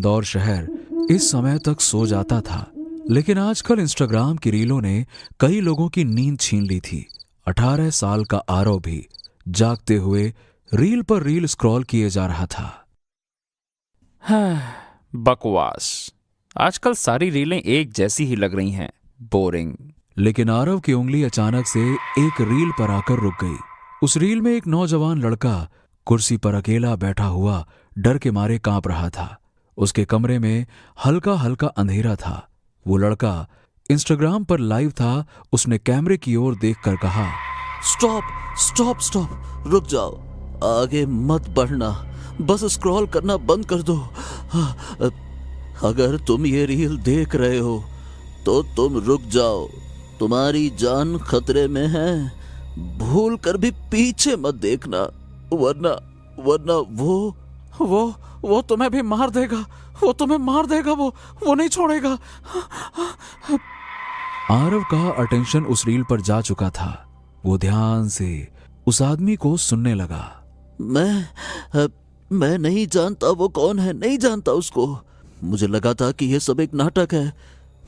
इंदौर शहर इस समय तक सो जाता था, लेकिन आजकल इंस्टाग्राम की रीलों ने कई लोगों की नींद छीन ली थी। 18 साल का आरव भी जागते हुए रील पर रील स्क्रॉल किए जा रहा था। बकवास। आजकल सारी रीलें एक जैसी ही लग रही हैं, बोरिंग। लेकिन आरव की उंगली अचानक से एक रील पर आकर रुक गई। उस रील में एक नौजवान लड़का कुर्सी पर अकेला बैठा हुआ डर के मारे कांप रहा था। उसके कमरे में हल्का हल्का अंधेरा था। वो लड़का इंस्टाग्राम पर लाइव था। उसने कैमरे की ओर देखकर कहा, स्टॉप स्टॉप स्टॉप, रुक जाओ, आगे मत बढ़ना, बस स्क्रॉल करना बंद कर दो। अगर तुम ये रील देख रहे हो तो तुम रुक जाओ, तुम्हारी जान खतरे में है। भूल कर भी पीछे मत देखना, वरना वरना वो तुम्हें भी मार देगा, वो तुम्हें मार देगा, वो नहीं छोड़ेगा। आरव का अटेंशन उस रील पर जा चुका था। वो ध्यान से उस आदमी को सुनने लगा। मैं नहीं जानता वो कौन है, नहीं जानता उसको। मुझे लगा था कि ये सब एक नाटक है।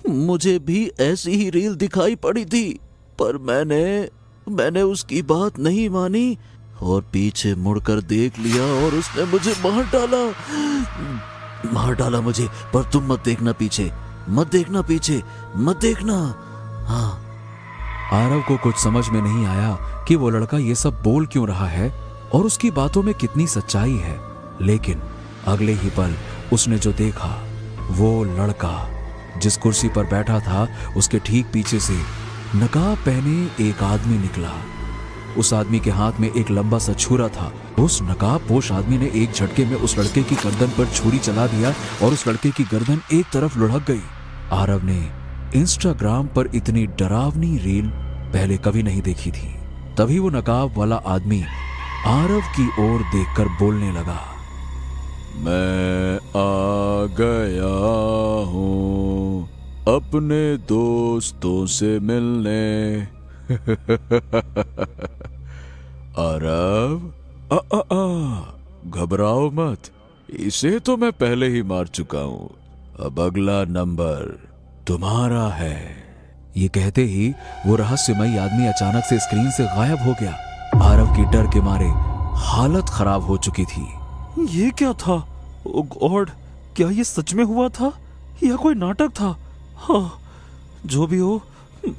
मुझे भी ऐसी ही रील दिखाई पड़ी थी, पर मैंने उसकी बात नहीं मानी और पीछे मुड़कर देख लिया और उसने मुझे मार डाला मुझे। पर तुम मत देखना पीछे, मत देखना पीछे, मत देखना। हाँ। आरव को कुछ समझ में नहीं आया कि वो लड़का ये सब बोल क्यों रहा है और उसकी बातों में कितनी सच्चाई है। लेकिन अगले ही पल उसने जो देखा, वो लड़का जिस कुर्सी पर बैठा था उसके ठीक पीछे से नकाब पहने एक आदमी निकला। उस आदमी के हाथ में एक लंबा सा छुरा था। उस नकाबपोश आदमी ने एक झटके में उस लड़के की गर्दन पर छुरी चला दिया और उस लड़के की गर्दन एक तरफ लुढ़क गई। आरव ने इंस्टाग्राम पर इतनी डरावनी रील पहले कभी नहीं देखी थी। तभी वो नकाब वाला आदमी आरव की ओर देखकर बोलने लगा, मैं आ गया हूँ अपने दोस्तों से मिलने। आरव, घबराओ मत, इसे तो मैं पहले ही मार चुका हूँ। अब अगला नंबर तुम्हारा है। ये कहते ही वो रहस्यमयी आदमी अचानक से स्क्रीन से गायब हो गया। आरव की डर के मारे हालत खराब हो चुकी थी। ये क्या था? ओ गॉड, क्या ये सच में हुआ था या कोई नाटक था? हाँ, जो भी हो,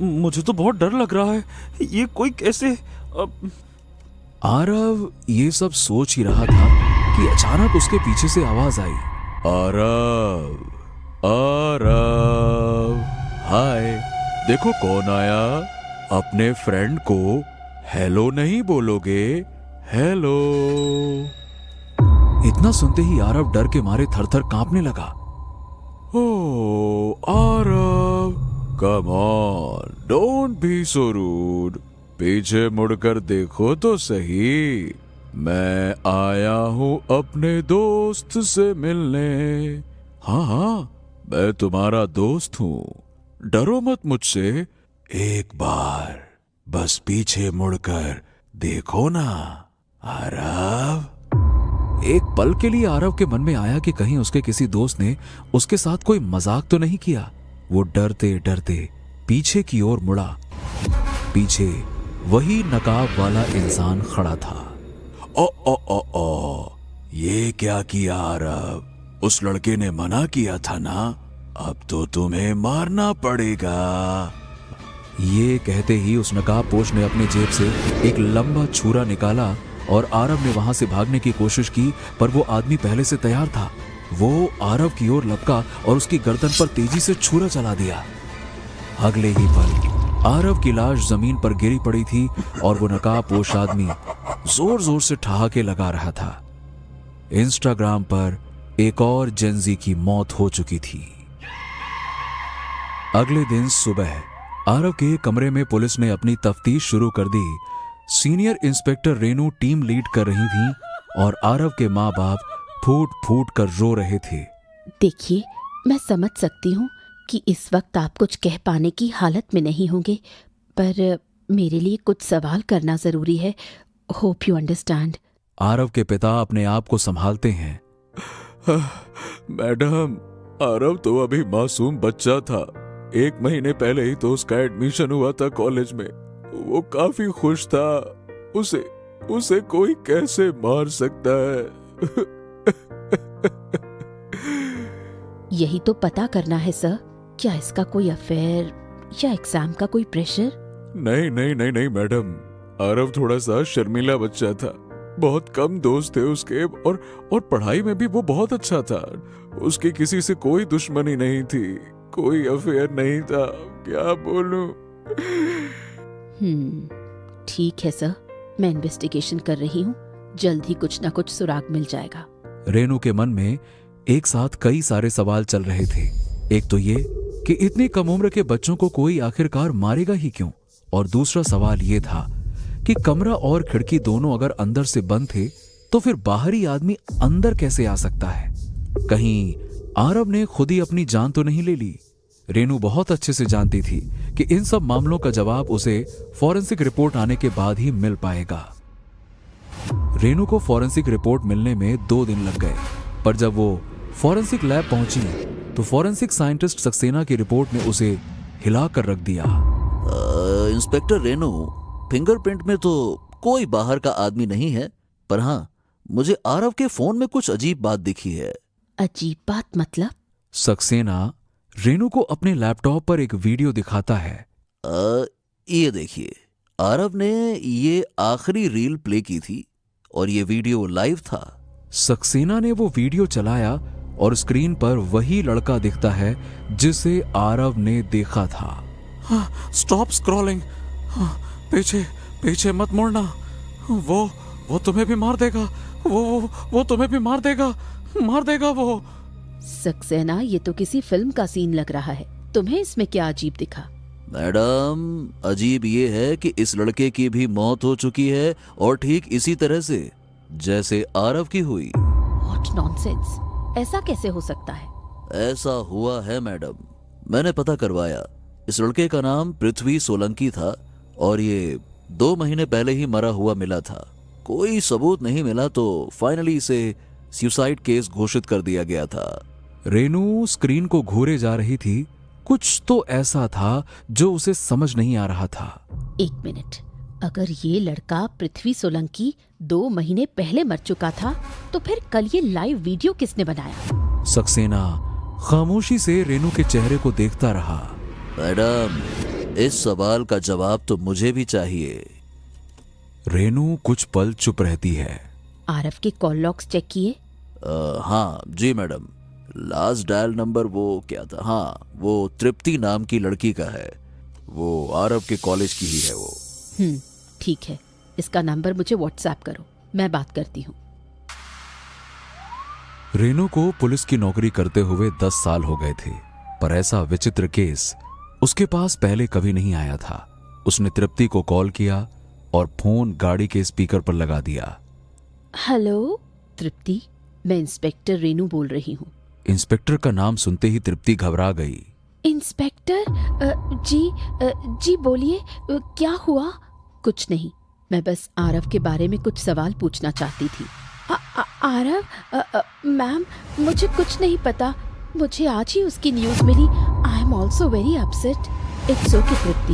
मुझे तो बहुत डर लग रहा है। ये कोई कैसे? आरव ये सब सोच ही रहा था कि अचानक उसके पीछे से आवाज आई, आरव, आरव, हाय, देखो कौन आया। अपने फ्रेंड को हेलो नहीं बोलोगे? हेलो। इतना सुनते ही आरव डर के मारे थर-थर कांपने लगा। Oh Aarav, come on, don't be so rude. पीछे मुड़कर देखो तो सही, मैं आया हूँ अपने दोस्त से मिलने। हाँ, मैं तुम्हारा दोस्त हूँ, डरो मत मुझसे। एक बार बस पीछे मुड़कर देखो ना आरव। एक पल के लिए आरव के मन में आया कि कहीं उसके किसी दोस्त ने उसके साथ कोई मजाक तो नहीं किया। वो डरते डरते पीछे की ओर मुड़ा। पीछे वही नकाब वाला इंसान खड़ा था। ओ, ये क्या किया आरव? उस लड़के ने मना किया था ना, अब तो तुम्हें मारना पड़ेगा। ये कहते ही उस नकाबपोश ने अपने जेब से एक लंबा छुरा निकाला और आरव ने वहां से भागने की कोशिश की, पर वो आदमी पहले से तैयार था। वो आरव की ओर लपका और उसकी गर्दन पर तेजी से छुरा चला दिया। अगले ही पल आरव की लाश जमीन पर गिरी पड़ी थी और वो नकाबपोश आदमी जोर जोर से ठहाके लगा रहा था। इंस्टाग्राम पर एक और जेंजी की मौत हो चुकी थी। अगले दिन सुबह आरव के कमरे में पुलिस ने अपनी तफ्तीश शुरू कर दी। Senior inspector Renu team lead कर रही थी और आरव के माँ बाप फूट फूट कर रो रहे थे। देखिए, मैं समझ सकती हूँ कि इस वक्त आप कुछ कह पाने की हालत में नहीं होंगे, पर मेरे लिए कुछ सवाल करना जरूरी है। Hope you understand. आरव के पिता अपने आप को संभालते हैं। मैडम, आरव तो अभी मासूम बच्चा था। 1 महीने पहले ही तो उसका एडमिशन हुआ था कॉलेज में। वो काफी खुश था। उसे कोई कैसे मार सकता है? यही तो पता करना है सर। क्या इसका कोई अफेयर या एग्जाम का कोई प्रेशर? नहीं नहीं नहीं नहीं मैडम, आरव थोड़ा सा शर्मीला बच्चा था। बहुत कम दोस्त थे उसके और पढ़ाई में भी वो बहुत अच्छा था। उसकी किसी से कोई दुश्मनी नहीं थी, कोई अफेयर नहीं था। क्या बोलूं? ठीक है सर, मैं इन्वेस्टिगेशन कर रही हूँ। जल्द ही कुछ ना कुछ सुराग मिल जाएगा। रेनू के मन में एक साथ कई सारे सवाल चल रहे थे। एक तो ये कि इतनी कम उम्र के बच्चों को कोई आखिरकार मारेगा ही क्यों, और दूसरा सवाल ये था कि कमरा और खिड़की दोनों अगर अंदर से बंद थे तो फिर बाहरी आदमी अंदर कैसे आ सकता है? कहीं आरव ने खुद ही अपनी जान तो नहीं ले ली? रेनू बहुत अच्छे से जानती थी कि इन सब मामलों का जवाब उसे फॉरेंसिक रिपोर्ट आने के बाद ही मिल पाएगा। रेनू को फॉरेंसिक रिपोर्ट मिलने में 2 दिन लग गए, पर जब वो फॉरेंसिक लैब पहुंची तो फॉरेंसिक साइंटिस्ट सक्सेना की रिपोर्ट ने उसे हिलाकर रख दिया। इंस्पेक्टर रेनू, फिंगरप्रिंट में तो कोई बाहर का आदमी नहीं है, पर हाँ, मुझे आरव के फोन में कुछ अजीब बात दिखी है। अजीब बात मतलब? सक्सेना रेनू को अपने लैपटॉप पर एक वीडियो दिखाता है। ये देखिए, आरव ने ये आखिरी रील प्ले की थी और ये वीडियो लाइव था। सक्सेना ने वो वीडियो चलाया और स्क्रीन पर वही लड़का दिखता है जिसे आरव ने देखा था। Stop scrolling. पीछे पीछे मत मुड़ना। वो तुम्हें भी मार देगा। वो तुम्हें भी मार देगा वो। सक्सेना, ये तो किसी फिल्म का सीन लग रहा है। तुम्हें इसमें क्या अजीब दिखा? मैडम, अजीब ये है कि इस लड़के की भी मौत हो चुकी है, और ठीक इसी तरह से जैसे आरव की हुई। What nonsense! ऐसा कैसे हो सकता है? ऐसा हुआ है मैडम, मैंने पता करवाया। इस लड़के का नाम पृथ्वी सोलंकी था और ये 2 महीने पहले ही मरा हुआ मिला था। कोई सबूत नहीं मिला तो फाइनली इसे सुसाइड केस घोषित कर दिया गया था। रेनू स्क्रीन को घूरे जा रही थी। कुछ तो ऐसा था जो उसे समझ नहीं आ रहा था। 1 मिनट, अगर ये लड़का पृथ्वी सोलंकी 2 महीने पहले मर चुका था तो फिर कल ये लाइव वीडियो किसने बनाया? सक्सेना खामोशी से रेनू के चेहरे को देखता रहा। मैडम, इस सवाल का जवाब तो मुझे भी चाहिए। रेनू कुछ पल चुप रहती है। आरव के कॉल लॉग्स चेक किए? हाँ जी मैडम, लास्ट डायल नंबर वो क्या था? हाँ, वो तृप्ति नाम की लड़की का है। वो आरव के कॉलेज की ही है वो। ठीक है, इसका नंबर मुझे व्हाट्सएप करो, मैं बात करती हूँ। रेनू को पुलिस की नौकरी करते हुए 10 साल हो गए थे, पर ऐसा विचित्र केस उसके पास पहले कभी नहीं आया था। उसने तृप्ति को कॉल किया और फोन गाड़ी के स्पीकर पर लगा दिया। हेलो तृप्ति, मैं इंस्पेक्टर रेनू बोल रही हूँ। इंस्पेक्टर का नाम सुनते ही तृप्ति घबरा गई। इंस्पेक्टर? जी बोलिए, क्या हुआ? कुछ नहीं, मैं बस आरव के बारे में कुछ सवाल पूछना चाहती थी। आरव? मैम, मुझे कुछ नहीं पता। मुझे आज ही उसकी न्यूज़ मिली। I am also very upset. It's okay Tripti,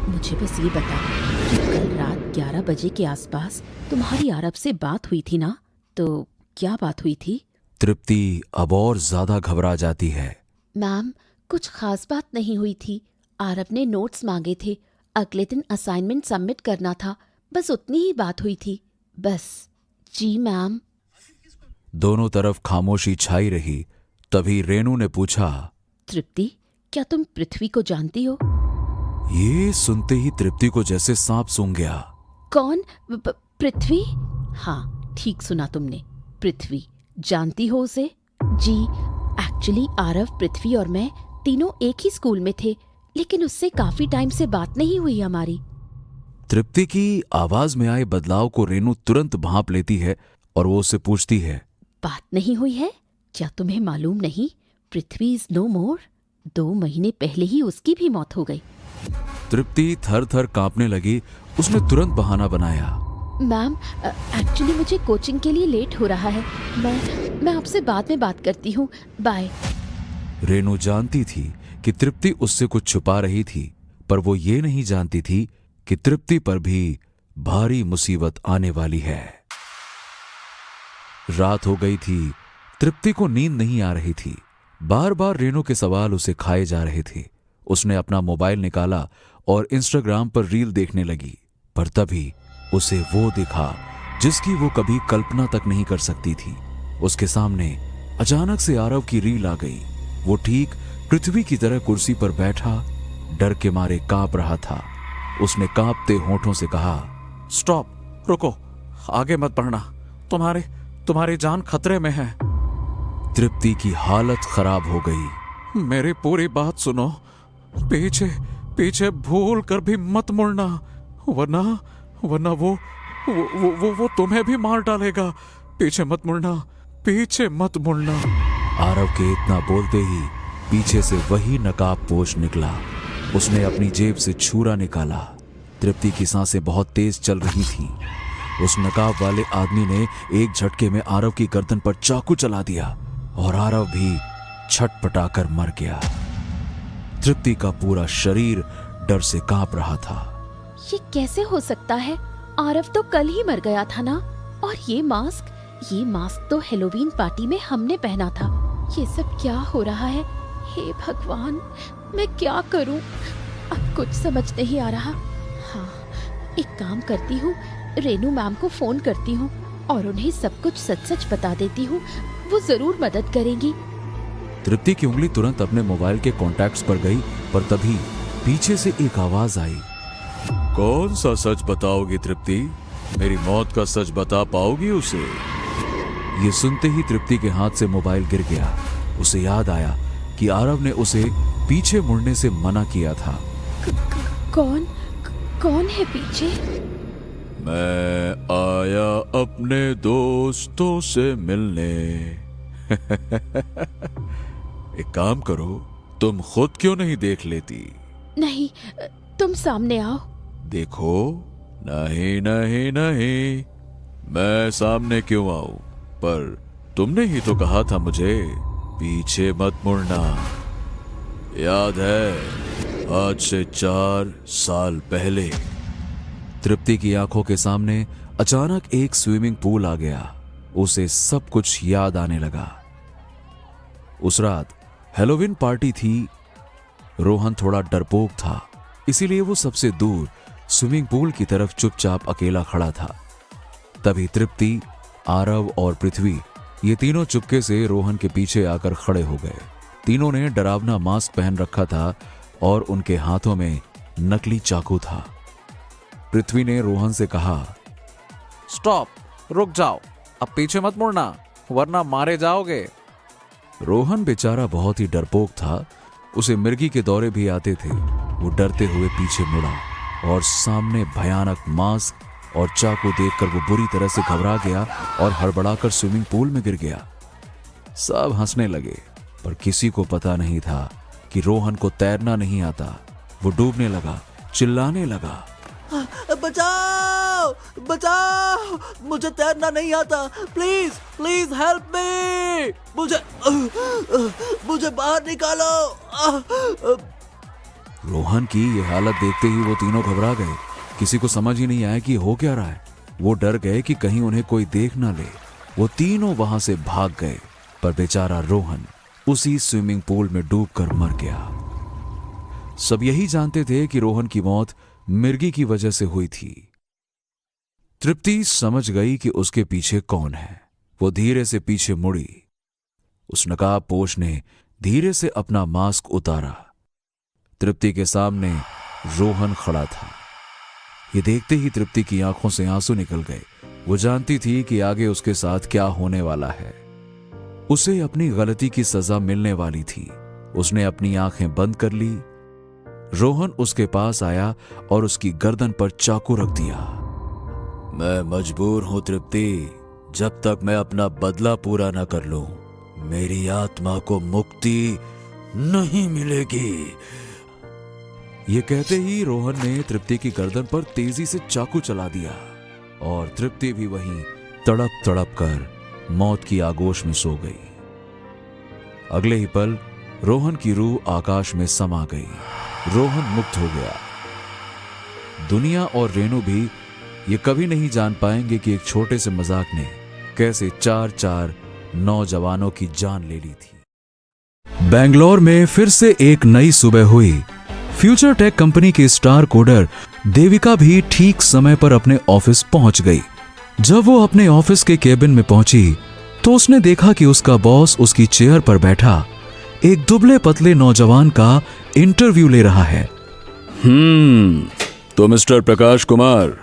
मुझे बस ये बता कि कल रात 11 बजे के आसपास तुम्हारी आरव से बात हुई थी ना? तो क्या बात हुई थी? तृप्ति अब और ज्यादा घबरा जाती है। मैम, कुछ खास बात नहीं हुई थी। आरव ने नोट्स मांगे थे, अगले दिन असाइनमेंट सबमिट करना था, बस उतनी ही बात हुई थी। बस। जी मैम। दोनों तरफ खामोशी छाई रही। तभी रेनू ने पूछा, तृप्ति, क्या तुम पृथ्वी को जानती हो? ये सुनते ही तृप्ति को जैसे सांप सूंघ गया। कौन? पृथ्वी? हाँ, ठीक सुना तुमने, पृथ्वी। जानती हो उसे? जी, एक्चुअली आरव, पृथ्वी और मैं तीनों एक ही स्कूल में थे, लेकिन उससे काफी टाइम से बात नहीं हुई हमारी। तृप्ति की आवाज में आए बदलाव को रेनू तुरंत भांप लेती है और वो उससे पूछती है, बात नहीं हुई है? क्या तुम्हें मालूम नहीं, पृथ्वी इज नो मोर। 2 महीने पहले ही उसकी भी मौत हो गई। तृप्ति थर थर कांपने लगी। उसने तुरंत बहाना बनाया, मैम, एक्चुअली मुझे कोचिंग के लिए लेट हो रहा है। मैं आपसे बाद में बात करती हूँ। बाय। रेनू जानती थी कि तृप्ति उससे कुछ छुपा रही थी, पर वो ये नहीं जानती थी कि तृप्ति पर भी भारी मुसीबत आने वाली है। रात हो गई थी। तृप्ति को नींद नहीं आ रही थी। बार बार रेनू के सवाल उसे खाए जा रहे थे। उसने अपना मोबाइल निकाला और इंस्टाग्राम पर रील देखने लगी, पर तभी उसे वो दिखा जिसकी वो कभी कल्पना तक नहीं कर सकती थी। उसके सामने अचानक से आरव की रील आ गई। वो ठीक पृथ्वी की तरह कुर्सी पर बैठा डर के मारे कांप रहा था। उसने कांपते होठों से कहा, स्टॉप, रुको, आगे मत बढ़ना, तुम्हारी जान खतरे में है। तृप्ति की हालत खराब हो गई। मेरी पूरी बात सुनो, पीछे भूल कर भी मत मुड़ना, वरना वो तुम्हें भी मार डालेगा। पीछे मत मुड़ना। आरव के इतना बोलते ही पीछे से वही नकाबपोश निकला। उसने अपनी जेब से छुरा निकाला। तृप्ति की सांसें बहुत तेज चल रही थीं। उस नकाब वाले आदमी ने एक झटके में आरव की गर्दन पर चाकू चला दिया और आरव भी छटपटाकर मर गया। तृप्ति का पूरा शरीर डर से कांप रहा था। ये कैसे हो सकता है? आरव तो कल ही मर गया था ना। और ये मास्क तो हेलोवीन पार्टी में हमने पहना था। ये सब क्या हो रहा है? हे भगवान, मैं क्या करूं? अब कुछ समझ नहीं आ रहा। हाँ, एक काम करती हूँ, रेनू मैम को फोन करती हूँ और उन्हें सब कुछ सच बता देती हूँ। वो जरूर मदद करेंगी। तृप्ति की उंगली तुरंत अपने मोबाइल के कॉन्टैक्ट्स पर गई, पर तभी पीछे से एक आवाज आई। कौन सा सच बताओगी तृप्ति? मेरी मौत का सच बता पाओगी उसे? ये सुनते ही तृप्ति के हाथ से मोबाइल गिर गया। उसे याद आया कि आरव ने उसे पीछे मुड़ने से मना किया था। कौन है पीछे? मैं आया अपने दोस्तों से मिलने। एक काम करो, तुम खुद क्यों नहीं देख लेती? नहीं, तुम सामने आओ। देखो, नहीं, मैं सामने क्यों आऊं? पर तुमने ही तो कहा था मुझे पीछे मत मुड़ना। याद है, आज से 4 साल पहले। तृप्ति की आंखों के सामने अचानक एक स्विमिंग पूल आ गया। उसे सब कुछ याद आने लगा। उस रात हेलोवीन पार्टी थी। रोहन थोड़ा डरपोक था, इसीलिए वो सबसे दूर स्विमिंग पूल की तरफ चुपचाप अकेला खड़ा था। तभी तृप्ति, आरव और पृथ्वी, ये तीनों चुपके से रोहन के पीछे आकर खड़े हो गए। तीनों ने डरावना मास्क पहन रखा था और उनके हाथों में नकली चाकू था। पृथ्वी ने रोहन से कहा, स्टॉप, रुक जाओ, अब पीछे मत मुड़ना, वरना मारे जाओगे। रोहन बेचारा बहुत ही डरपोक था। उसे मिर्गी के दौरे भी आते थे। वो डरते हुए पीछे मुड़ा और सामने भयानक मास्क और चाकू देखकर वो बुरी तरह से घबरा गया और हड़बड़ाकर स्विमिंग पूल में गिर गया। सब हंसने लगे, पर किसी को पता नहीं था कि रोहन को तैरना नहीं आता। वो डूबने लगा, चिल्लाने लगा, बचाओ, मुझे तैरना नहीं आता, प्लीज हेल्प मी, मुझे बाहर निकालो। रोहन की ये हालत देखते ही वो तीनों घबरा गए। किसी को समझ ही नहीं आया कि हो क्या रहा है। वो डर गए कि कहीं उन्हें कोई देख ना ले। वो तीनों वहां से भाग गए, पर बेचारा रोहन उसी स्विमिंग पूल में डूबकर मर गया। सब यही जानते थे कि रोहन की मौत मिर्गी की वजह से हुई थी। तृप्ति समझ गई कि उसके पीछे कौन है। वो धीरे से पीछे मुड़ी। उस नकाबपोश ने धीरे से अपना मास्क उतारा। तृप्ति के सामने रोहन खड़ा था। ये देखते ही तृप्ति की आंखों से आंसू निकल गए। वो जानती थी कि आगे उसके साथ क्या होने वाला है। उसे अपनी गलती की सजा मिलने वाली थी। उसने अपनी आंखें बंद कर ली। रोहन उसके पास आया और उसकी गर्दन पर चाकू रख दिया। मैं मजबूर हूं तृप्ति, जब तक मैं अपना बदला पूरा न कर लूं, मेरी आत्मा को मुक्ति नहीं मिलेगी। ये कहते ही रोहन ने तृप्ति की गर्दन पर तेजी से चाकू चला दिया। और तृप्ति भी वहीं तड़प तड़प कर मौत की आगोश में सो गई। अगले ही पल रोहन की रूह आकाश में समा गई। रोहन मुक्त हो गया। दुनिया और रेणु भी ये कभी नहीं जान पाएंगे कि एक छोटे से मजाक ने कैसे 4 नौजवानों की जान ले ली थी। बेंगलोर में फिर से एक नई सुबह हुई। फ्यूचर टेक कंपनी की स्टार कोडर देविका भी ठीक समय पर अपने ऑफिस पहुंच गई। जब वो अपने ऑफिस के केबिन में पहुंची तो उसने देखा कि उसका बॉस उसकी चेयर पर बैठा एक दुबले पतले नौजवान का इंटरव्यू ले रहा है। तो mister Prakash Kumar,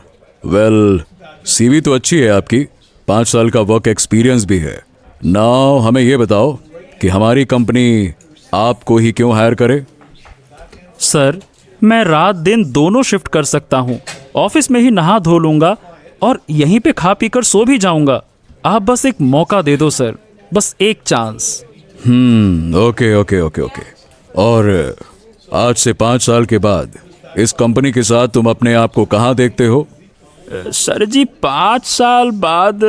well, CV तो अच्छी है आपकी, 5 साल का वर्क एक्सपीरियंस भी है। नाउ हमें ये बताओ कि हमारी कंपनी आपको ही क्यों हायर करे? सर, मैं रात दिन दोनों शिफ्ट कर सकता हूँ। ऑफिस में ही नहा धो लूंगा और यहीं पे खा पी कर सो भी जाऊंगा। आप बस एक मौका दे दो सर, बस एक chance. Okay okay okay okay. और आज से 5 साल के बाद इस कंपनी के साथ तुम अपने आप को कहाँ देखते हो? सर जी, 5 साल बाद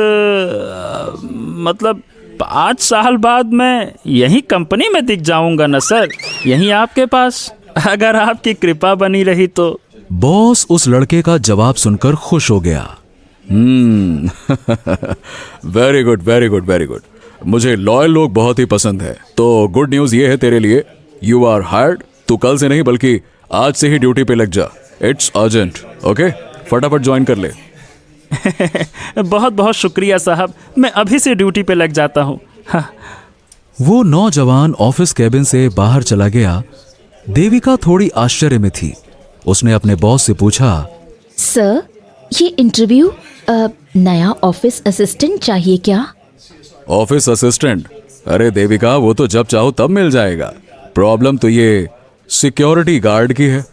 मतलब 5 साल बाद मैं यही कंपनी में दिख जाऊंगा ना सर, यहीं आपके पास, अगर आपकी कृपा बनी रही तो। बॉस उस लड़के का जवाब सुनकर खुश हो गया। Very good very good very good. मुझे लॉयल लोग बहुत ही पसंद है। तो गुड न्यूज़ ये है तेरे लिए, यू आर हायर्ड। तू कल से नहीं बल्कि आज से ही ड्यूटी पे लग जा। It's urgent. ओके, फटाफट ज्वाइन कर ले। बहुत बहुत शुक्रिया साहब, मैं अभी से ड्यूटी पे लग जाता हूँ। हाँ। वो नौजवान ऑफिस कैबिन से बाहर चला गया। देविका थोड़ी आश्चर्य में थी। उसने अपने बॉस से पूछा, सर, ये इंटरव्यू नया ऑफिस असिस्टेंट चाहिए क्या? Office assistant? अरे देविका, वो तो जब चाहो तब मिल जाएगा। प्रॉब्लम तो ये सिक्योरिटी गार्ड की है।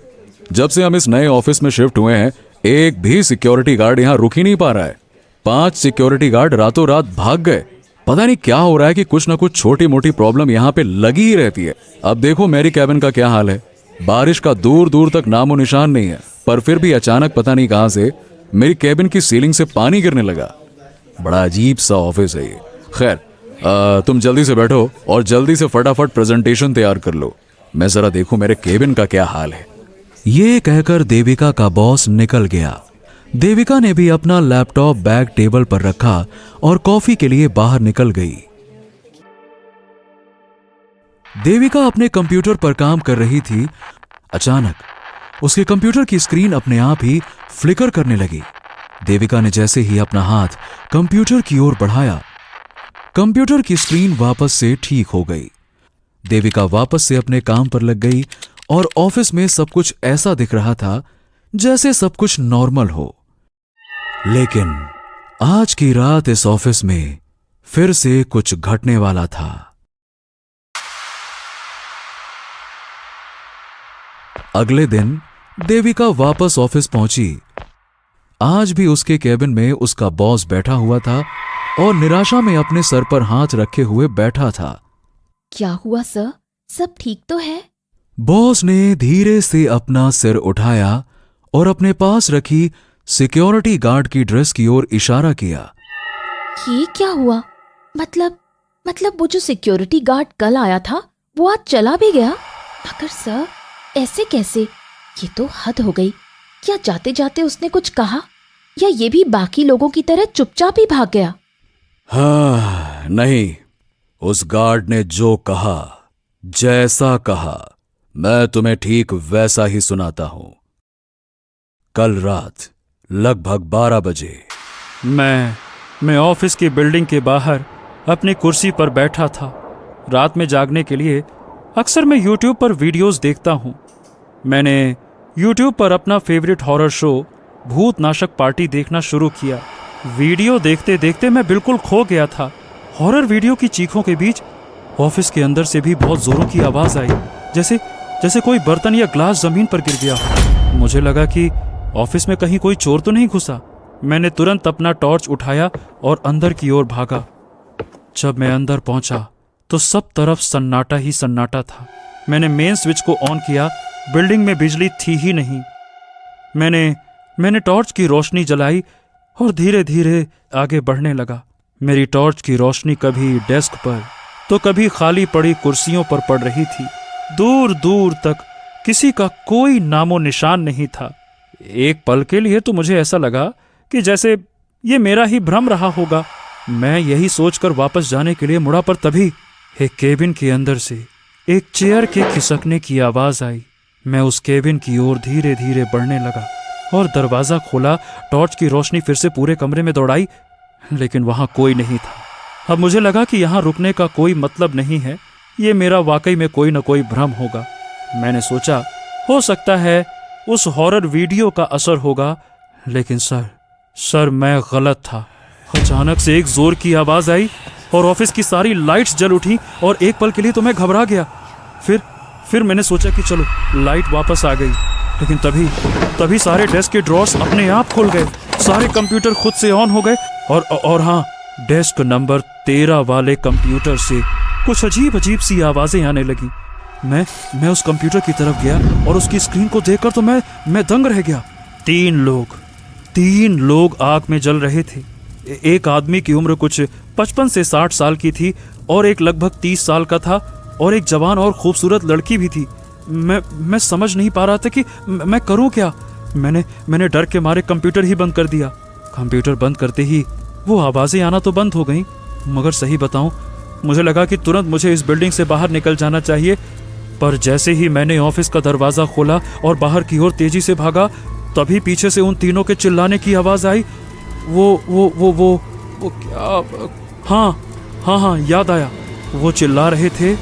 जब से हम इस नए ऑफिस में शिफ्ट हुए हैं, एक भी सिक्योरिटी गार्ड यहाँ रुक ही नहीं पा रहा है। 5 सिक्योरिटी गार्ड रातों रात भाग गए। पता नहीं क्या हो रहा है कि कुछ ना कुछ छोटी मोटी प्रॉब्लम यहाँ पे लगी ही रहती है। अब देखो मेरी कैबिन का क्या हाल है। बारिश का दूर दूर तक नामो निशान नहीं है, पर फिर भी अचानक पता नहीं कहां से मेरी कैबिन की सीलिंग से पानी गिरने लगा। बड़ा अजीब सा ऑफिस है ये। खैर, तुम जल्दी से बैठो और जल्दी से फटाफट प्रेजेंटेशन तैयार कर लो। मैं जरा देखूं मेरे केबिन का क्या हाल है। ये कहकर देविका का बॉस निकल गया। देविका ने भी अपना लैपटॉप बैग टेबल पर रखा और कॉफी के लिए बाहर निकल गई। देविका अपने कंप्यूटर पर काम कर रही थी। अचानक उसके कंप्यूटर की स्क्रीन अपने आप ही फ्लिकर करने लगी। देविका ने जैसे ही अपना हाथ कंप्यूटर की ओर बढ़ाया, कंप्यूटर की स्क्रीन वापस से ठीक हो गई। देविका वापस से अपने काम पर लग गई और ऑफिस में सब कुछ ऐसा दिख रहा था जैसे सब कुछ नॉर्मल हो। लेकिन आज की रात इस ऑफिस में फिर से कुछ घटने वाला था। अगले दिन देविका वापस ऑफिस पहुंची। आज भी उसके केबिन में उसका बॉस बैठा हुआ था और निराशा में अपने सर पर हाथ रखे हुए बैठा था। क्या हुआ सर, सब ठीक तो है? बॉस ने धीरे से अपना सिर उठाया और अपने पास रखी सिक्योरिटी गार्ड की ड्रेस की ओर इशारा किया। ये क्या हुआ? मतलब वो जो सिक्योरिटी गार्ड कल आया था वो आज चला भी गया? मगर सर, ऐसे कैसे? ये तो हद हो गई। क्या जाते जाते उसने कुछ कहा या ये भी बाकी लोगों की तरह चुपचाप ही भाग गया? हाँ, नहीं, उस गार्ड ने जो कहा, जैसा कहा, मैं तुम्हें ठीक वैसा ही सुनाता हूं। कल रात लगभग 12 बजे मैं ऑफिस की बिल्डिंग के बाहर अपनी कुर्सी पर बैठा था। रात में जागने के लिए अक्सर मैं YouTube पर वीडियोस देखता हूँ। मैंने YouTube पर अपना फेवरेट हॉरर शो भूतनाशक पार्टी देखना शुरू किया। वीडियो देखते देखते मैं बिल्कुल खो गया था। हॉरर वीडियो की चीखों के बीच ऑफिस के अंदर से भी बहुत जोरों की आवाज़ आई, जैसे कोई बर्तन या ग्लास जमीन पर गिर गया। मुझे लगा कि ऑफिस में कहीं कोई चोर तो नहीं घुसा। मैंने तुरंत अपना टॉर्च उठाया और अंदर की ओर भागा। जब मैं अंदर पहुंचा तो सब तरफ सन्नाटा ही सन्नाटा था। मैंने मेन स्विच को ऑन किया, बिल्डिंग में बिजली थी ही नहीं। मैंने टॉर्च की रोशनी जलाई और धीरे धीरे आगे बढ़ने लगा। मेरी टॉर्च की रोशनी कभी डेस्क पर तो कभी खाली पड़ी कुर्सियों पर पड़ रही थी। दूर दूर तक किसी का कोई नामो निशान नहीं था। एक पल के लिए तो मुझे ऐसा लगा कि जैसे ये मेरा ही भ्रम रहा होगा। मैं यही सोचकर वापस जाने के लिए मुड़ा, पर तभी एक केबिन के अंदर से एक चेयर के खिसकने की आवाज आई। मैं उस केबिन की ओर धीरे धीरे बढ़ने लगा और दरवाजा खोला। टॉर्च की रोशनी फिर से पूरे कमरे में दौड़ाई, लेकिन वहां कोई नहीं था। अब मुझे लगा कि यहां रुकने का कोई मतलब नहीं है, ये मेरा वाकई में कोई न कोई भ्रम होगा। मैंने सोचा हो सकता है उस हॉरर वीडियो का असर होगा, लेकिन सर मैं गलत था। अचानक से एक जोर की आवाज आई और ऑफिस की सारी लाइट्स जल उठी और एक पल के लिए तो मैं घबरा गया। फिर मैंने सोचा कि चलो लाइट वापस आ गई, लेकिन तभी सारे डेस्क के ड्रॉर्स अपने आप खुल गए, सारे कंप्यूटर खुद से ऑन हो गए और हाँ, डेस्क नंबर 13 वाले कंप्यूटर से कुछ अजीब सी आवाजें आने लगी। मैं उस कंप्यूटर की तरफ गया और उसकी स्क्रीन को देखकर तो मैं दंग रह गया। तीन लोग आग में जल रहे थे। एक आदमी की उम्र कुछ 55 से 60 साल की थी और एक लगभग 30 साल का था और एक जवान और खूबसूरत लड़की भी थी। मैं समझ नहीं पा रहा था कि मैं करूं क्या। मैंने डर के मारे कंप्यूटर ही बंद कर दिया। कंप्यूटर बंद करते ही वो आवाजें आना तो बंद हो गईं, मगर सही बताऊं, मुझे लगा कि तुरंत मुझे इस बिल्डिंग से बाहर निकल जाना चाहिए। पर जैसे ही मैंने ऑफिस का दरवाजा खोला और बाहर की ओर तेजी से भागा, तभी पीछे से उन तीनों के चिल्लाने की आवाज आई। वो क्या? हाँ, याद आया। वो चिल्ला रहे थे,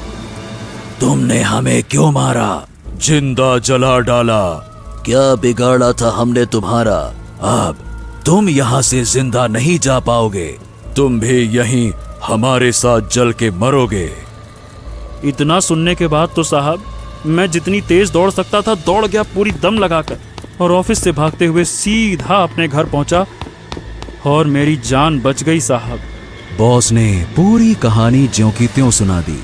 तुमने हमें क्यों मारा? जिंदा जला डाला। क्या बिगाड़ा था हमने तुम्हारा? अब तुम यहाँ से जिंदा नहीं जा पाओगे। तुम भी यहीं हमारे साथ जल के मरोगे। इतना सुनने के बाद तो साहब मैं जितनी तेज दौड़ सकता था दौड़ गया पूरी दम लगाकर, और ऑफिस से भागते हुए सीधा अपने घर पहुंचा और मेरी जान बच गई साहब। बॉस ने पूरी कहानी ज्यों की त्यों सुना दी।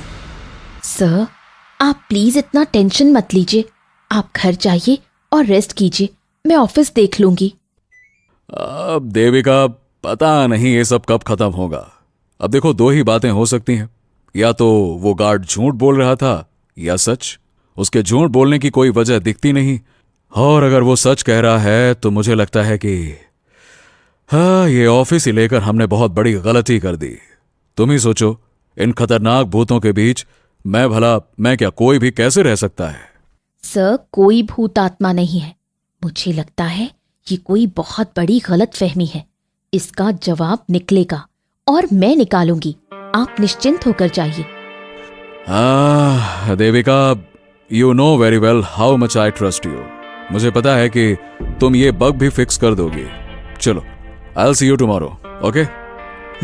सर, आप प्लीज इतना टेंशन मत लीजिए। आप घर जाइए और रेस्ट कीजिए, मैं ऑफिस देख लूंगी। अब देविका, पता नहीं ये सब कब खत्म होगा। अब देखो, दो ही बातें हो सकती हैं, या तो वो गार्ड झूठ बोल रहा था या सच। उसके झूठ बोलने की कोई वजह दिखती नहीं, और अगर वो सच कह रहा है तो मुझे लगता है कि हाँ, ये ऑफिस ही लेकर हमने बहुत बड़ी गलती कर दी। तुम ही सोचो, इन खतरनाक भूतों के बीच मैं क्या, कोई भी कैसे रह सकता है? सर, कोई भूत आत्मा नहीं है। मुझे लगता है ये कोई बहुत बड़ी गलतफहमी है। इसका जवाब निकलेगा और मैं निकालूंगी। आप निश्चिंत होकर जाइए। Devika, you know very well how much I trust you. मुझे पता है कि तुम ये बग भी फिक्स कर दोगी। चलो, I will see you tomorrow, okay?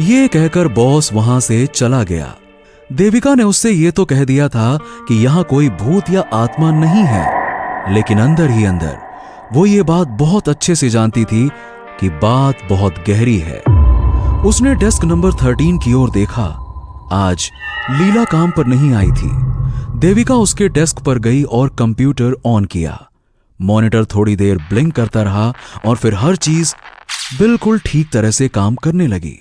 ये कहकर बॉस वहां से चला गया। देविका ने उससे ये तो कह दिया था कि यहां कोई भूत या आत्मा नहीं है, लेकिन अंदर ही अंदर वो ये बात बहुत अच्छे से जानती थी कि बात बहुत गहरी है। उसने डेस्क नंबर 13 की ओर देखा। आज लीला काम पर नहीं आई थी। देविका उसके डेस्क पर गई और कंप्यूटर ऑन किया। मॉनिटर थोड़ी देर ब्लिंक करता रहा और फिर हर चीज बिल्कुल ठीक तरह से काम करने लगी।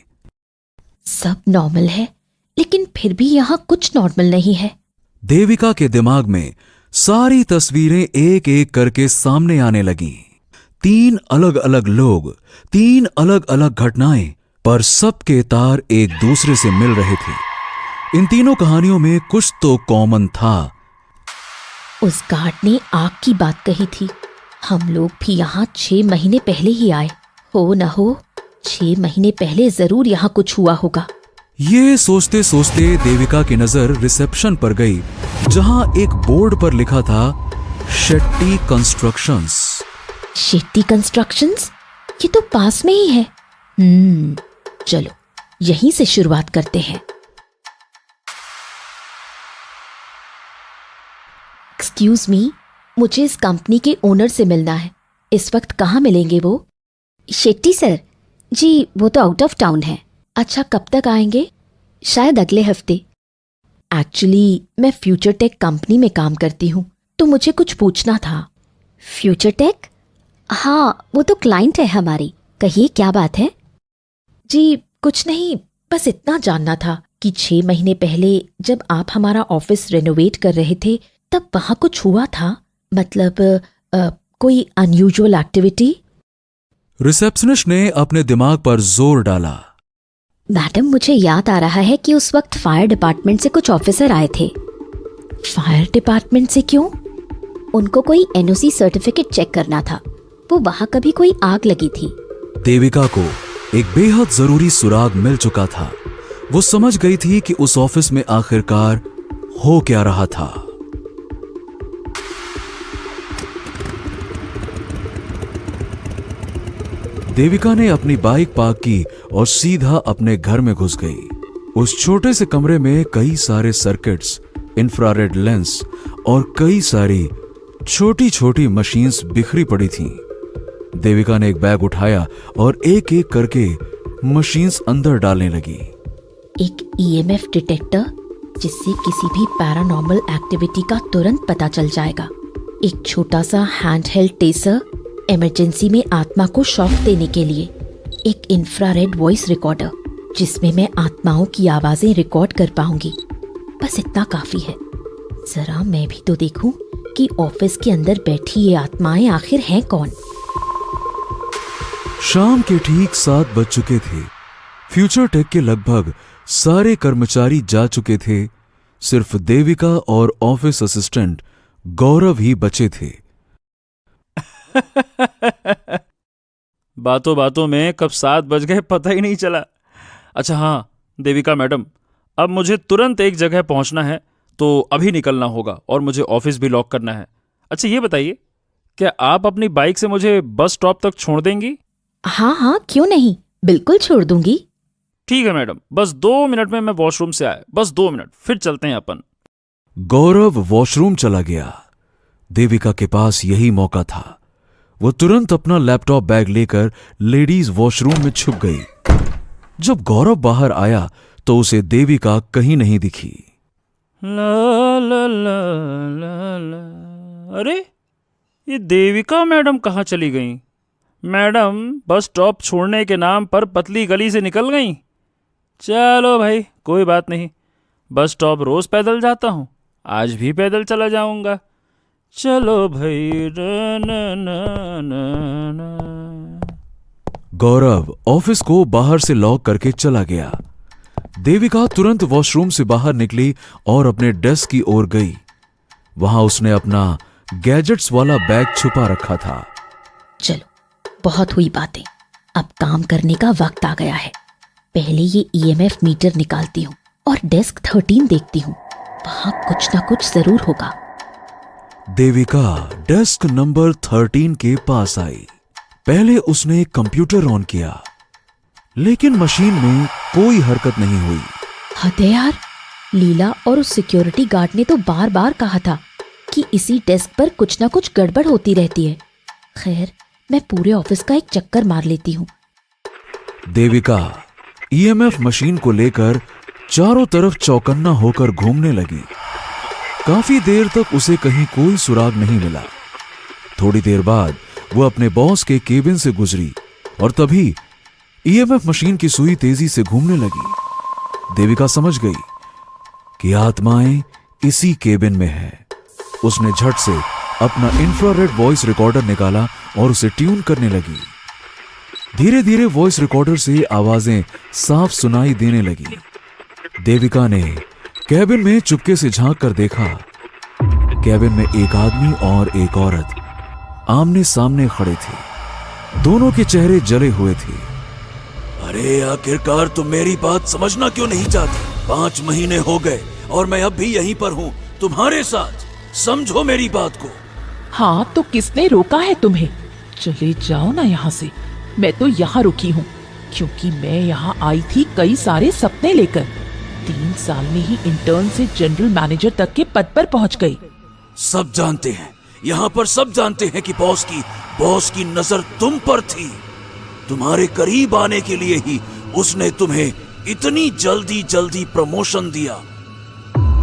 सब नॉर्मल है, लेकिन फिर भी यहाँ कुछ नॉर्मल नहीं है। देविका के दिमाग में सारी तस्वीरें एक एक करके सामने आने लगीं। 3 अलग अलग लोग, 3 अलग अलग घटनाएं, पर सबके तार एक दूसरे से मिल रहे थे। इन तीनों कहानियों में कुछ तो कॉमन था। उस गार्ड ने आग की बात कही थी। हम लोग भी यहाँ 6 महीने पहले ही आए। हो न हो 6 महीने पहले जरूर यहाँ कुछ हुआ होगा। ये सोचते सोचते देविका की नजर रिसेप्शन पर गई, जहां एक बोर्ड पर लिखा था शेट्टी कंस्ट्रक्शंस। शेट्टी कंस्ट्रक्शंस? ये तो पास में ही है। चलो यहीं से शुरुआत करते हैं। एक्सक्यूज मी, मुझे इस कंपनी के ओनर से मिलना है। इस वक्त कहाँ मिलेंगे वो? शेट्टी सर? जी, वो तो आउट ऑफ टाउन है। अच्छा, कब तक आएंगे? शायद अगले हफ्ते। एक्चुअली मैं फ्यूचर टेक कंपनी में काम करती हूँ, तो मुझे कुछ पूछना था। Future tech? हाँ, वो तो क्लाइंट है हमारी। कहिए क्या बात है? जी कुछ नहीं, बस इतना जानना था कि 6 महीने पहले जब आप हमारा ऑफिस रेनोवेट कर रहे थे तब वहाँ कुछ हुआ था, मतलब कोई अनयूजुअल एक्टिविटी? रिसेप्शनिस्ट ने अपने दिमाग पर जोर डाला। मैडम मुझे याद आ रहा है कि उस वक्त फायर डिपार्टमेंट से कुछ ऑफिसर आए थे। फायर डिपार्टमेंट से क्यों? उनको कोई एनओसी सर्टिफिकेट चेक करना था। वो वहाँ कभी कोई आग लगी थी। देविका को एक बेहद जरूरी सुराग मिल चुका था। वो समझ गई थी कि उस ऑफिस में आखिरकार हो क्या रहा था। देविका ने अपनी बाइक पार्क की और सीधा अपने घर में घुस गई। उस छोटे से कमरे में कई सारे सर्किट्स, इंफ्रारेड लेंस और कई सारी छोटी छोटी मशीन्स बिखरी पड़ी थीं। देविका ने एक बैग उठाया और एक एक करके मशीन्स अंदर डालने लगी। एक ईएमएफ डिटेक्टर जिससे किसी भी पैरानॉर्मल एक्टिविटी का तुरंत पता चल जाएगा। एक छोटा सा हैंडहेल्ड टेसर इमरजेंसी में आत्मा को शॉक देने के लिए। एक इंफ्रारेड वॉइस रिकॉर्डर जिसमें मैं आत्माओं की आवाजें रिकॉर्ड कर पाऊंगी। बस इतना काफी है। जरा मैं भी तो देखूं कि ऑफिस के अंदर बैठी ये आत्माएं आखिर हैं कौन। शाम के ठीक 7 बज चुके थे। फ्यूचर टेक के लगभग सारे कर्मचारी जा चुके थे। सिर्फ देविका और ऑफिस असिस्टेंट गौरव ही बचे थे। बातों बातों में कब 7 बज गए पता ही नहीं चला। अच्छा हाँ देविका मैडम, अब मुझे तुरंत एक जगह पहुंचना है तो अभी निकलना होगा और मुझे ऑफिस भी लॉक करना है। अच्छा ये बताइए, क्या आप अपनी बाइक से मुझे बस स्टॉप तक छोड़ देंगी? हाँ क्यों नहीं, बिल्कुल छोड़ दूंगी। ठीक है मैडम, बस 2 मिनट में मैं वॉशरूम से आया, बस 2 मिनट, फिर चलते हैं अपन। गौरव वॉशरूम चला गया। देविका के पास यही मौका था। वो तुरंत अपना लैपटॉप बैग लेकर लेडीज वॉशरूम में छुप गई। जब गौरव बाहर आया तो उसे देविका कहीं नहीं दिखी। ला ला ला ला ला। अरे ये देविका मैडम कहाँ चली गई? मैडम बस स्टॉप छोड़ने के नाम पर पतली गली से निकल गई। चलो भाई कोई बात नहीं, बस स्टॉप रोज पैदल जाता हूँ, आज भी पैदल चला जाऊंगा। चलो भाई गौरव ऑफिस को बाहर से लॉक करके चला गया। देविका तुरंत वॉशरूम से बाहर निकली और अपने डेस्क की ओर गई। वहां उसने अपना गैजेट्स वाला बैग छुपा रखा था। चलो बहुत हुई बातें, अब काम करने का वक्त आ गया है। पहले ये ईएमएफ मीटर निकालती हूँ और डेस्क 13 देखती हूँ, वहां कुछ ना कुछ जरूर होगा। देविका डेस्क नंबर 13 के पास आई। पहले उसने कंप्यूटर ऑन किया, लेकिन मशीन में कोई हरकत नहीं हुई। हद है यार, लीला और उस सिक्योरिटी गार्ड ने तो बार बार कहा था कि इसी डेस्क पर कुछ ना कुछ गड़बड़ होती रहती है। खैर मैं पूरे ऑफिस का एक चक्कर मार लेती हूँ। देविका ईएमएफ मशीन को लेकर चारों तरफ चौकन्ना होकर घूमने लगी। काफी देर तक उसे कहीं कोई सुराग नहीं मिला। थोड़ी देर बाद वो अपने बॉस के केबिन से गुजरी और तभी ईएमएफ मशीन की सुई तेजी से घूमने लगी। देविका समझ गई कि आत्माएं इसी केबिन में है। उसने झट से अपना इंफ्रारेड वॉइस रिकॉर्डर निकाला और उसे ट्यून करने लगी। धीरे धीरे वॉइस रिकॉर्डर से आवाजें साफ सुनाई देने लगी। देविका ने कैबिन में चुपके से झांक कर देखा। कैबिन में एक आदमी और एक औरत आमने सामने खड़े थे। दोनों के चेहरे जले हुए थे। अरे आखिरकार तुम मेरी बात समझना क्यों नहीं चाहती? 5 महीने हो गए और मैं अब भी यहीं पर हूँ तुम्हारे साथ। समझो मेरी बात को। हाँ तो किसने रोका है तुम्हें? चले जाओ ना यहाँ से। मैं तो यहाँ रुकी हूँ क्योंकि मैं यहाँ आई थी कई सारे सपने लेकर। 3 साल में ही इंटर्न से जनरल मैनेजर तक के पद पर पहुँच गई। सब जानते हैं, यहाँ पर सब जानते हैं कि बॉस की नजर तुम पर थी। तुम्हारे करीब आने के लिए ही उसने तुम्हें इतनी जल्दी प्रमोशन दिया।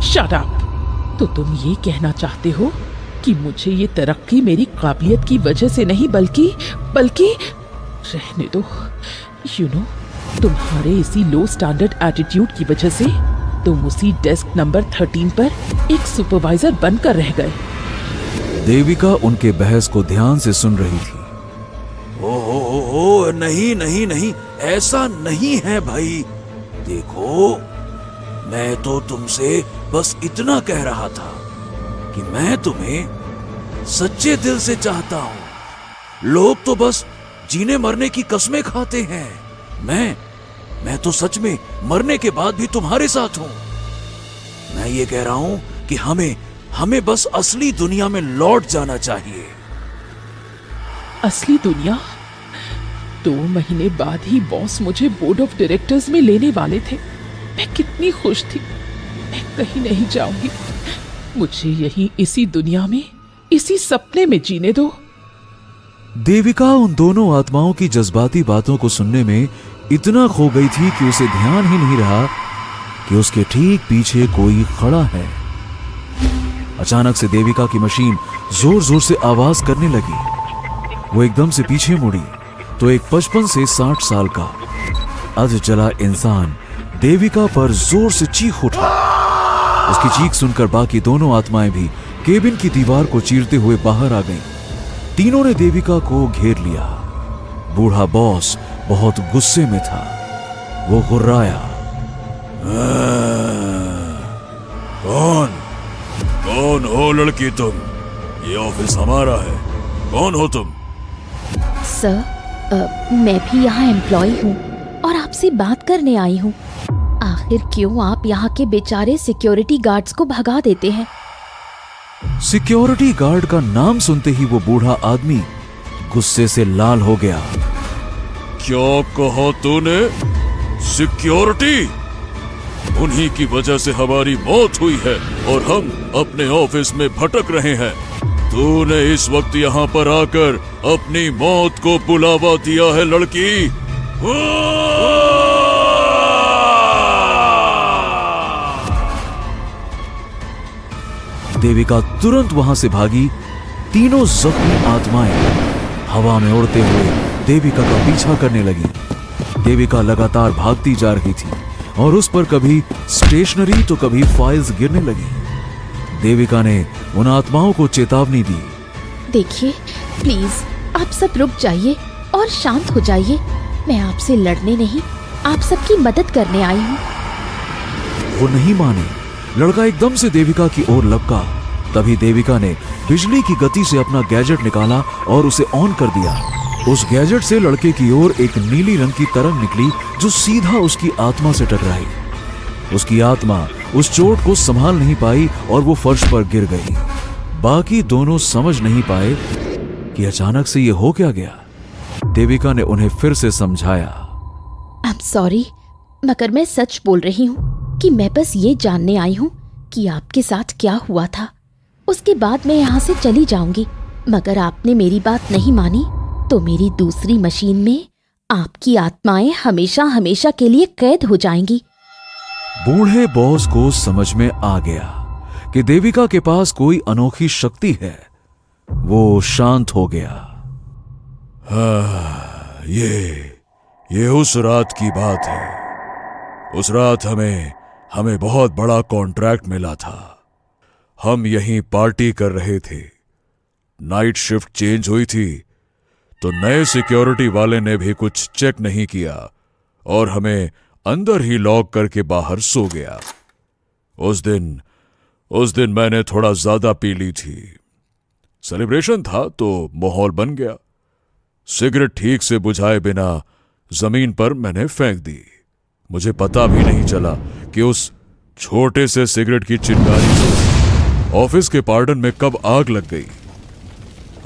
Shut up. तो तुम ये कहना चाहते हो कि मुझे ये तरक्की मेरी काबिलियत की वजह से नहीं बल्कि रहने दो। तुम्हारे इसी लो स्टैंडर्ड एटीट्यूड की वजह से तुम उसी डेस्क नंबर 13 पर एक सुपरवाइजर बनकर रह गए। देविका उनके बहस को ध्यान से सुन रही थी। ओ नहीं नहीं नहीं, ऐसा नहीं है भाई। देखो, मैं तो तुमसे बस इतना कह रहा था कि मैं तुम्हें सच्चे दिल से चाहता हूं। लोग तो बस जीने मरने की कसमें खाते हैं। मैं तो सच में मरने के बाद भी तुम्हारे साथ हूं। मैं ये कह रहा हूं कि हमें बस असली दुनिया में लौट जाना चाहिए। असली दुनिया? 2 महीने बाद ही बॉस मुझे बोर्ड ऑफ डायरेक्टर्स में लेने वाले थे। मैं कितनी खुश थी। मैं कहीं नहीं जाऊंगी, मुझे यहीं इसी दुनिया में, इसी सपने में जीने दो। देविका उन दोनों आत्माओं की जज्बाती बातों को सुनने में इतना खो गई थी कि उसे ध्यान ही नहीं रहा कि उसके ठीक पीछे कोई खड़ा है। अचानक से देविका की मशीन जोर जोर से आवाज करने लगी। वो एकदम से पीछे मुड़ी तो एक 55 से 60 साल का अध चला इंसान देविका पर जोर से चीख उठा। उसकी चीख सुनकर बाकी दोनों आत्माएं भी केबिन की दीवार को चीरते हुए बाहर आ गईं। तीनों ने देविका को घेर लिया। बूढ़ा बॉस बहुत गुस्से में था। वो गुर्राया, कौन हो लड़की तुम? ये ऑफिस हमारा है। कौन हो तुम? सर, मैं भी यहाँ एम्प्लॉय हूँ और आपसे बात करने आई हूँ। आखिर क्यों आप यहाँ के बेचारे सिक्योरिटी गार्ड्स को भगा देते हैं? सिक्योरिटी गार्ड का नाम सुनते ही वो बूढ़ा आदमी गुस्से से लाल हो गया। क्या कहा तूने? सिक्योरिटी? उन्हीं की वजह से हमारी मौत हुई है और हम अपने ऑफिस में भटक रहे हैं। तूने इस वक्त यहाँ पर आकर अपनी मौत को बुलावा दिया है लड़की। देविका तुरंत वहां से भागी। तीनों जख्मी आत्माएं हवा में उड़ते हुए देविका का पीछा करने लगी। देविका लगातार भागती जा रही थी और उस पर कभी स्टेशनरी तो कभी फाइल्स गिरने लगी। देविका ने उन आत्माओं को चेतावनी दी। देखिए, प्लीज आप सब रुक जाइए और शांत हो जाइए। मैं आपसे लड़ने नहीं, आप सबकी मदद करने आई हूँ। वो नहीं माने। लड़का एकदम से देविका की ओर लपका। तभी देविका ने बिजली की गति से अपना गैजेट निकाला और उसे ऑन कर दिया। उस गैजेट से लड़के की ओर एक नीली रंग की तरंग निकली जो सीधा उसकी आत्मा से टकराई। उसकी आत्मा उस चोट को संभाल नहीं पाई और वो फर्श पर गिर गई। बाकी दोनों समझ नहीं पाए कि अचानक से ये हो क्या गया। देविका ने उन्हें फिर से समझाया। आई एम सॉरी, मगर मैं सच बोल रही हूँ कि मैं बस ये जानने आई हूँ कि आपके साथ क्या हुआ था। उसके बाद मैं यहाँ से चली जाऊंगी, मगर आपने मेरी बात नहीं मानी तो मेरी दूसरी मशीन में आपकी आत्माएं हमेशा हमेशा के लिए कैद हो जाएंगी। बूढ़े बॉस को समझ में आ गया कि देविका के पास कोई अनोखी शक्ति है। वो शांत हो गया। ये उस रात की बात है। उस रात हमें बहुत बड़ा कॉन्ट्रैक्ट मिला था। हम यहीं पार्टी कर रहे थे। नाइट शिफ्ट चेंज हुई थी तो नए सिक्योरिटी वाले ने भी कुछ चेक नहीं किया और हमें अंदर ही लॉक करके बाहर सो गया। उस दिन मैंने थोड़ा ज्यादा पी ली थी। सेलिब्रेशन था तो माहौल बन गया। सिगरेट ठीक से बुझाए बिना जमीन पर मैंने फेंक दी। मुझे पता भी नहीं चला कि उस छोटे से सिगरेट की चिंगारी से ऑफिस के पार्डन में कब आग लग गई।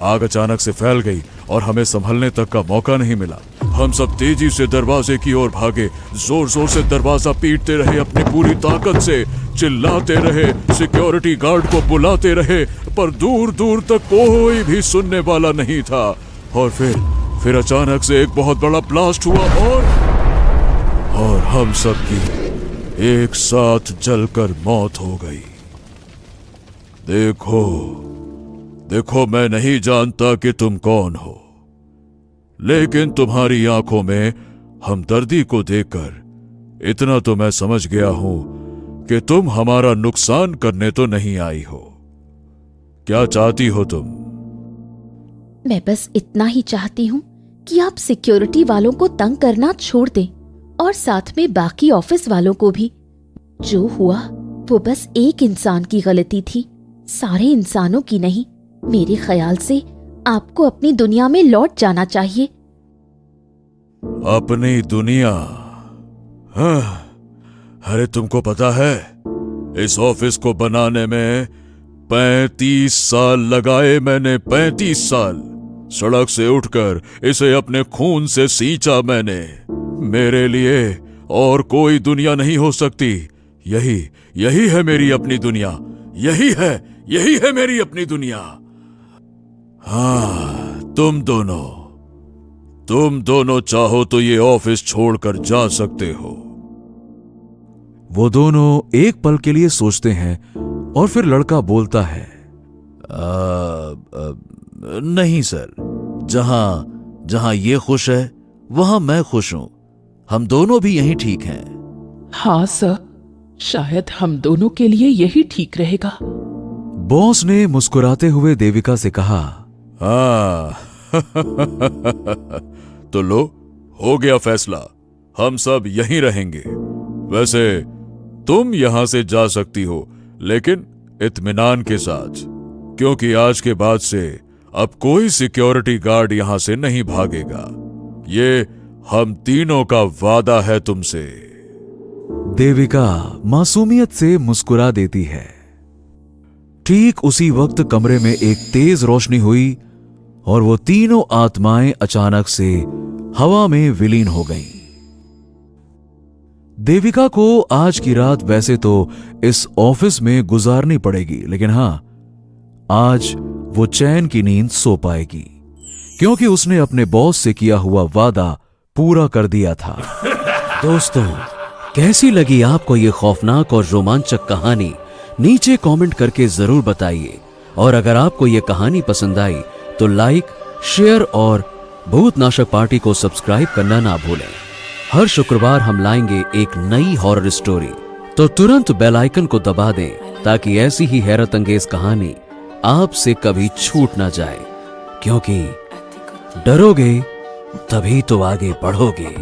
आग अचानक से फैल गई और हमें संभलने तक का मौका नहीं मिला। हम सब तेजी से दरवाजे की ओर भागे, जोर जोर से दरवाजा पीटते रहे, अपनी पूरी ताकत से चिल्लाते रहे, सिक्योरिटी गार्ड को बुलाते रहे, पर दूर दूर तक कोई भी सुनने वाला नहीं था। और फिर अचानक से एक बहुत बड़ा ब्लास्ट हुआ और हम सब की एक साथ जलकर मौत हो गई। देखो, मैं नहीं जानता कि तुम कौन हो, लेकिन तुम्हारी आंखों में हमदर्दी को देखकर इतना तो मैं समझ गया हूं कि तुम हमारा नुकसान करने तो नहीं आई हो। क्या चाहती हो तुम? मैं बस इतना ही चाहती हूँ कि आप सिक्योरिटी वालों को तंग करना छोड़ दें और साथ में बाकी ऑफिस वालों को भी। जो हुआ वो बस एक इंसान की गलती थी, सारे इंसानों की नहीं। मेरे ख्याल से आपको अपनी दुनिया में लौट जाना चाहिए। अपनी दुनिया? हाँ, अरे तुमको पता है इस ऑफिस को बनाने में 35 साल लगाए मैंने। 35 साल सड़क से उठकर इसे अपने खून से सींचा मैंने। मेरे लिए और कोई दुनिया नहीं हो सकती। यही है मेरी अपनी दुनिया। यही है मेरी अपनी दुनिया। हाँ, तुम दोनों चाहो तो ये ऑफिस छोड़कर जा सकते हो। वो दोनों एक पल के लिए सोचते हैं और फिर लड़का बोलता है, नहीं सर, जहां ये खुश है वहां मैं खुश हूं। हम दोनों भी यहीं ठीक हैं। हाँ सर, शायद हम दोनों के लिए यही ठीक रहेगा। बॉस ने मुस्कुराते हुए देविका से कहा, हाँ तो लो, हो गया फैसला। हम सब यहीं रहेंगे। वैसे तुम यहां से जा सकती हो, लेकिन इत्मीनान के साथ, क्योंकि आज के बाद से अब कोई सिक्योरिटी गार्ड यहां से नहीं भागेगा। ये हम तीनों का वादा है तुमसे। देविका मासूमियत से मुस्कुरा देती है। ठीक उसी वक्त कमरे में एक तेज रोशनी हुई और वो तीनों आत्माएं अचानक से हवा में विलीन हो गईं। देविका को आज की रात वैसे तो इस ऑफिस में गुजारनी पड़ेगी, लेकिन हां, आज वो चैन की नींद सो पाएगी, क्योंकि उसने अपने बॉस से किया हुआ वादा पूरा कर दिया था। दोस्तों, कैसी लगी आपको ये खौफनाक और रोमांचक कहानी? नीचे कमेंट करके जरूर बताइए। और अगर आपको ये कहानी पसंद आई तो लाइक, शेयर और भूतनाशक पार्टी को सब्सक्राइब करना ना भूलें। हर शुक्रवार हम लाएंगे एक नई हॉरर स्टोरी, तो तुरंत बेल आइकन को दबा दें ताकि ऐसी ही हैरत अंगेज कहानी आपसे कभी छूट ना जाए, क्योंकि डरोगे तभी तो आगे बढ़ोगे।